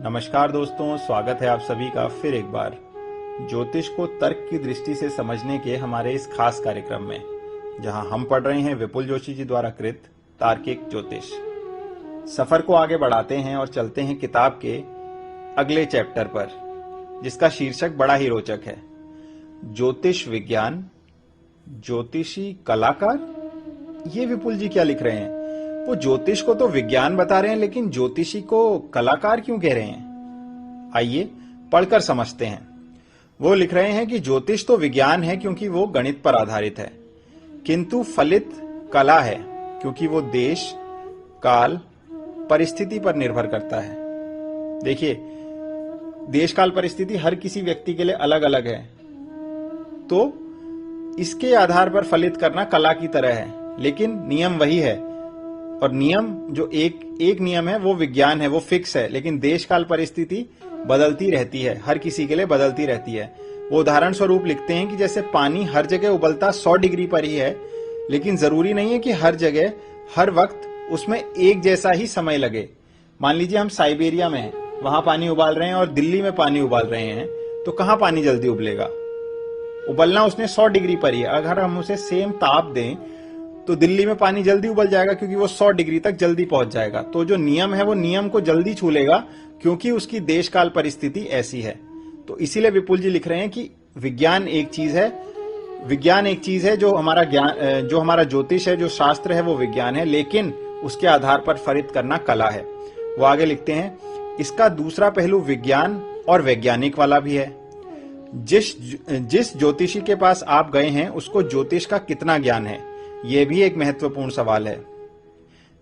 नमस्कार दोस्तों, स्वागत है आप सभी का फिर एक बार ज्योतिष को तर्क की दृष्टि से समझने के हमारे इस खास कार्यक्रम में, जहां हम पढ़ रहे हैं विपुल जोशी जी द्वारा कृत तार्किक ज्योतिष। सफर को आगे बढ़ाते हैं और चलते हैं किताब के अगले चैप्टर पर, जिसका शीर्षक बड़ा ही रोचक है, ज्योतिष विज्ञान ज्योतिषी कलाकार। ये विपुल जी क्या लिख रहे हैं? वो ज्योतिष को तो विज्ञान बता रहे हैं, लेकिन ज्योतिषी को कलाकार क्यों कह रहे हैं? आइए पढ़कर समझते हैं। वो लिख रहे हैं कि ज्योतिष तो विज्ञान है क्योंकि वो गणित पर आधारित है, किंतु फलित कला है क्योंकि वो देश, काल, परिस्थिति पर निर्भर करता है। देखिए, देश, काल, परिस्थिति हर किसी व्यक्ति के लिए अलग अलग है, तो इसके आधार पर फलित करना कला की तरह है, लेकिन नियम वही है। और नियम जो एक नियम है वो विज्ञान है, वो फिक्स है, लेकिन देश, काल, परिस्थिति बदलती रहती है, हर किसी के लिए बदलती रहती है। वो उदाहरण स्वरूप लिखते हैं कि जैसे पानी हर जगह उबलता 100 डिग्री पर ही है, लेकिन जरूरी नहीं है कि हर जगह हर वक्त उसमें एक जैसा ही समय लगे। मान लीजिए हम साइबेरिया में हैं, वहां पानी उबाल रहे हैं और दिल्ली में पानी उबाल रहे हैं, तो कहां पानी जल्दी उबलेगा? उबलना उसने 100 डिग्री पर ही है। अगर हम उसे सेम ताप दें तो दिल्ली में पानी जल्दी उबल जाएगा, क्योंकि वो 100 डिग्री तक जल्दी पहुंच जाएगा। तो जो नियम है वो नियम को जल्दी छू लेगा, क्योंकि उसकी देश, काल, परिस्थिति ऐसी है। तो इसीलिए विपुल जी लिख रहे हैं कि विज्ञान एक चीज है, जो हमारा ज्ञान, जो हमारा ज्योतिष है, जो शास्त्र है, वो विज्ञान है, लेकिन उसके आधार पर फलित करना कला है। वो आगे लिखते हैं, इसका दूसरा पहलू विज्ञान और वैज्ञानिक वाला भी है। जिस ज्योतिषी के पास आप गए हैं उसको ज्योतिष का कितना ज्ञान है, यह भी एक महत्वपूर्ण सवाल है।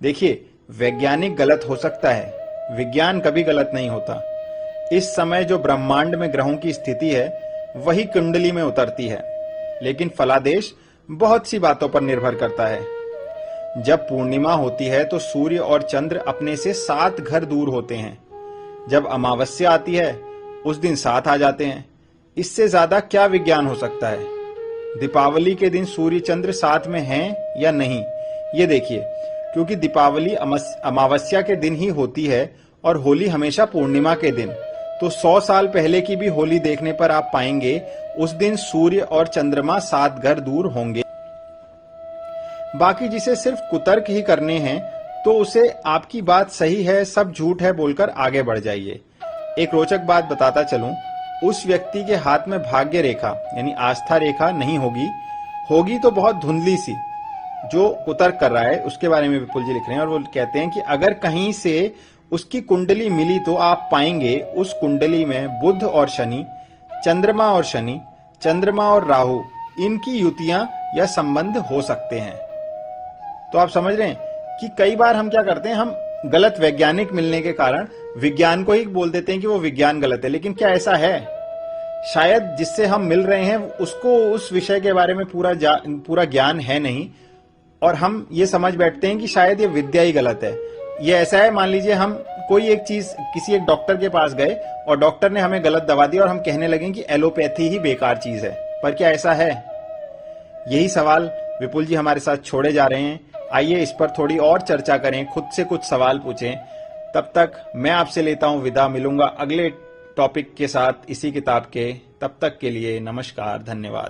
देखिए, वैज्ञानिक गलत हो सकता है, विज्ञान कभी गलत नहीं होता। इस समय जो ब्रह्मांड में ग्रहों की स्थिति है वही कुंडली में उतरती है, लेकिन फलादेश बहुत सी बातों पर निर्भर करता है। जब पूर्णिमा होती है तो सूर्य और चंद्र अपने से 7 घर दूर होते हैं। जब अमावस्या आती है उस दिन साथ आ जाते हैं। इससे ज्यादा क्या विज्ञान हो सकता है? दीपावली के दिन सूर्य चंद्र साथ में हैं या नहीं, ये देखिए, क्योंकि दीपावली अमावस्या के दिन ही होती है और होली हमेशा पूर्णिमा के दिन। तो 100 साल पहले की भी होली देखने पर आप पाएंगे उस दिन सूर्य और चंद्रमा 7 घर दूर होंगे। बाकी जिसे सिर्फ कुतर्क ही करने हैं तो उसे आपकी बात सही है, सब झूठ है बोलकर आगे बढ़ जाइए। एक रोचक बात बताता चलूं, उस व्यक्ति के हाथ में भाग्य रेखा यानी आस्था रेखा नहीं होगी तो बहुत धुंधली सी, जो कुतर्क कर रहा है उसके बारे में विपुल जी लिख रहे हैं। और वो कहते हैं कि अगर कहीं से उसकी कुंडली मिली तो आप पाएंगे उस कुंडली में बुध और शनि, चंद्रमा और राहु, इनकी युतियां या संबंध हो सकते हैं। तो आप समझ रहे हैं कि कई बार हम क्या करते हैं, हम गलत वैज्ञानिक मिलने के कारण विज्ञान को ही बोल देते हैं कि वो विज्ञान गलत है। लेकिन क्या ऐसा है? शायद जिससे हम मिल रहे हैं उसको उस विषय के बारे में पूरा ज्ञान है नहीं, और हम ये समझ बैठते हैं कि शायद ये विद्या ही गलत है। ये ऐसा है, मान लीजिए हम कोई एक चीज किसी एक डॉक्टर के पास गए और डॉक्टर ने हमें गलत दवा दी और हम कहने लगे कि एलोपैथी ही बेकार चीज है। पर क्या ऐसा है? यही सवाल विपुल जी हमारे साथ छोड़े जा रहे हैं। आइए इस पर थोड़ी और चर्चा करें, खुद से कुछ सवाल पूछें। तब तक मैं आपसे लेता हूं विदा, मिलूंगा अगले टॉपिक के साथ इसी किताब के। तब तक के लिए नमस्कार, धन्यवाद।